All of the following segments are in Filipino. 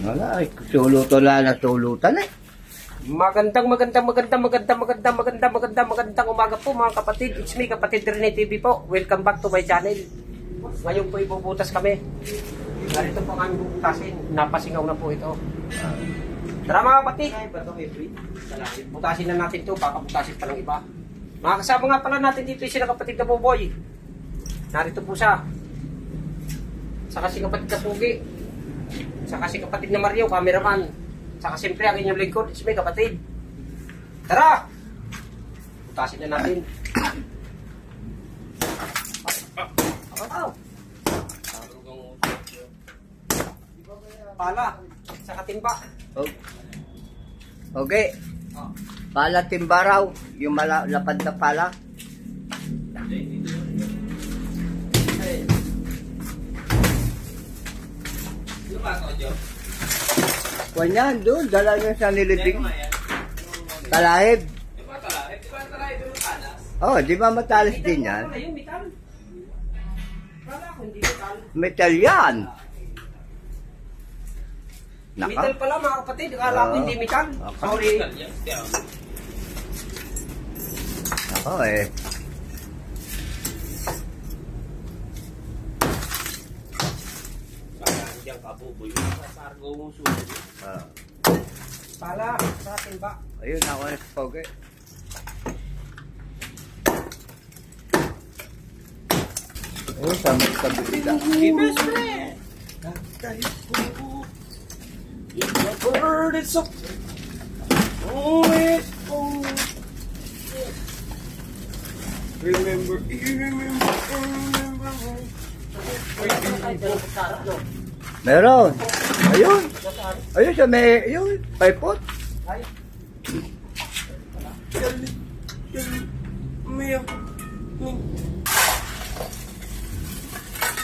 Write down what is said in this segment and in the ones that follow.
Wala, suluto lang na sulutan eh. Magandang umaga po mga kapatid. It's me, Kapatid Rene TV po. Welcome back to my channel. Ngayon po ibubutas kami. Narito po kami bubutasin. Napasingaw na po ito. Tara mga kapatid. Butasin na natin ito. Baka butasin pa ng iba. Mga kasama nga pala natin dito sila kapatid na Boboy. Narito po siya. Saka si kapatid na Pugi. Saka si kapatid na Mario, cameraman. Saka siyempre ang inyong lingkod, it's me kapatid. Tara! Butasin na natin. Pala, saka timba. Okay. Pala timba raw, yung lapad na pala. Kuwan yan, doon. Dala nyo sa nilibing. Talahib. Oh, di ba matalas din yan? Metal yan. Metal pala mga kapatid. Akala ko hindi metal. Sorry. Ako eh. Pala, sa timba. Ayun, ako na sa pogi. Ayun, sa magkabita. Best friend! The bird is up. Oh, it. Remember. Meron. Ayun. Ayun siya may, ayun, paipot.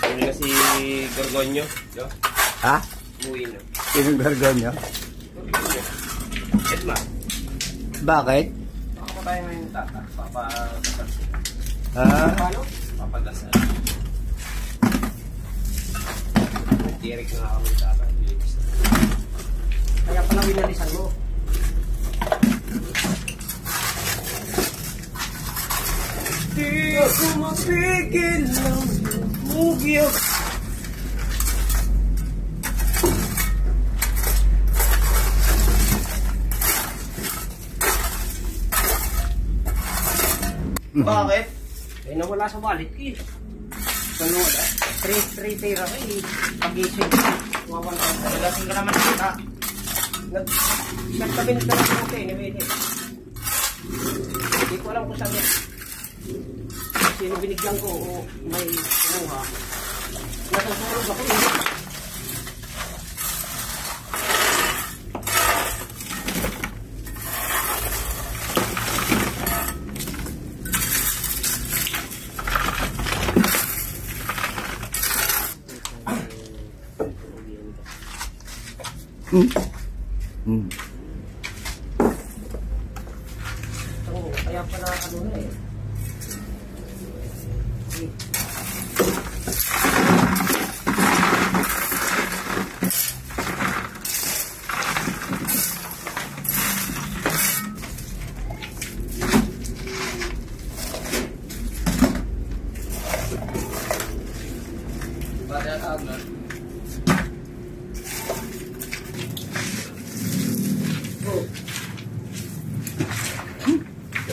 Ano na si Gorgonyo? Ha? Umuwi na. Sinong gargon nyo? Edma. Bakit? Baka pa tayo ngayon tata. Papadasal. Ha? Papadasal. Direk na ako ng tata. Kaya pala winalisan mo. Di ako mapigil ng mugyo. Bakit? Eh, nawala sa wallet ko eh. Ano wala? 3 tera eh. Pag-isip. Mawala. Lasing ka naman kita. Isang kabinet na lang ako eh. Hindi ko alam kung saan yan. Sino binigyan ko o may kumuha. Nasusurog ako eh. Kaya pala ano na eh.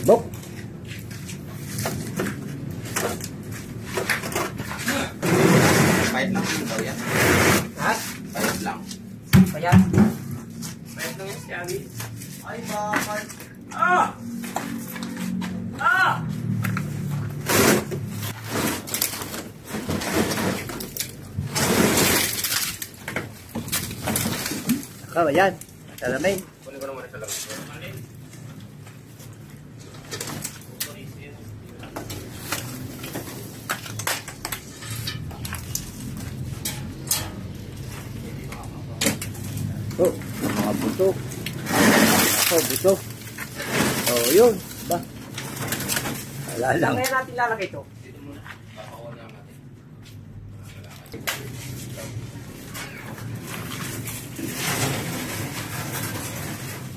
Bok. Pahit lang yung daw yan. Ha? Pahit lang. Kaya? Pahit lang yan si Ami. Ay bakit? Ah! Ah! Ikaw, yan. Salamin. Kunin ko naman ito lang. Oh, mga buto. Ako, buto. Oh, yun. Ba? Wala lang. Kaya natin lalagay ito. Dito muna. Papakuha natin.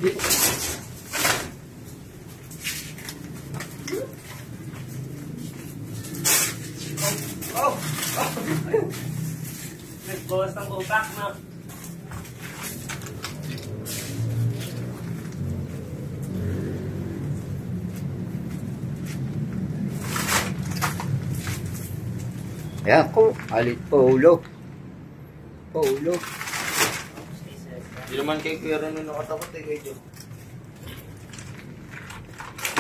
Oh! Nagbawas ng utak na. Ayan po, alit Paulo. Paulo. Hindi naman kay Kuya Ron nung nakatakot eh, kay Joe.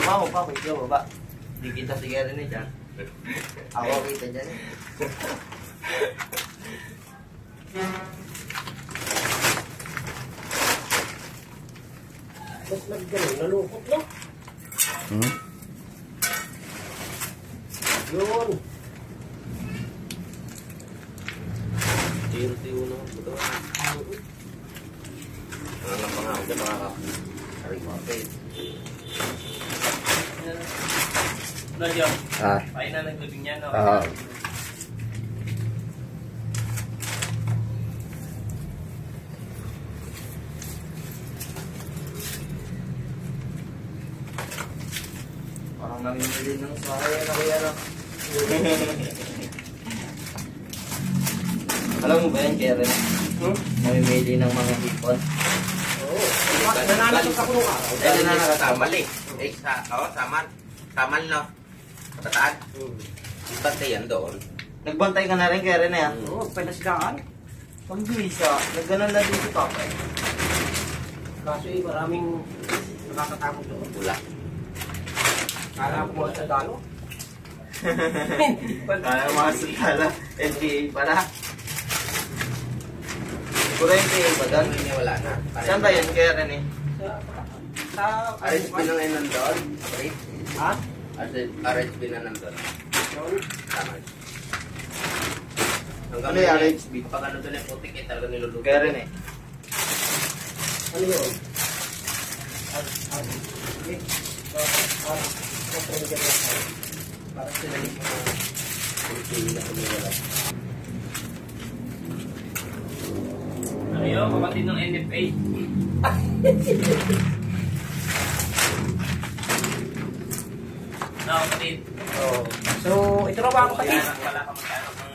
Baba mo pa, kay Joe, baba. Hindi kita si Kuya Ron eh, dyan. Ako kita dyan eh. Mas nagganong, nalukot no? Hmm? Yun. Tiro-tiro na ako ito. Ano lang pa nga ako dyan, makakasaring mga pay. No, Joe. Ah, Pahin na naglubing niya, no? ah. Parang namimili ng sahaya na Kuya Ron. Alam mo ba yan, Kuya Ron? Namimili ng mga hipon. Oo. Nananagot ako nung araw. Dahil na nakasamal eh. Eh, samal. Samal no. Kataan. Bantay yan doon. Nagbantay ka na rin, Kuya Ron yan. Oo, pinasigaan. Pambisa. Nagganon na dito pa. Kaso eh, maraming nakakatakot doon. Wala. Kala ko mga Tagalog. Kaya mga sutala. NPA pala. Pura NPA ba doon? Wala na. Saan ba yan, Kuya Ron eh? Sa... RHB na ngayon nandun. Ha? RHB na nandun. Yun. Tama. Ano yung RHB? Kapag ano doon yung putik eh, talaga niluluto. Kaya rin eh. Ano yun? Para sila yung mga putik na kumiwala. Ano yun? Kapatid ng NFA. No, kapatid. Oh. So, ito na ba kapatid? Wala ka magkano ng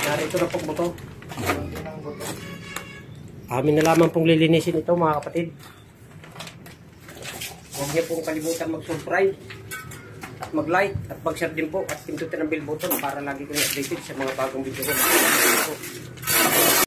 narito na pong buto. Amin na lamang pong lilinisin ito mga kapatid. Huwag niyo pong kalimutan mag-subscribe at mag-like at mag-share din po at pindutin ang bell button para lagi kayong updated sa mga bagong video ko.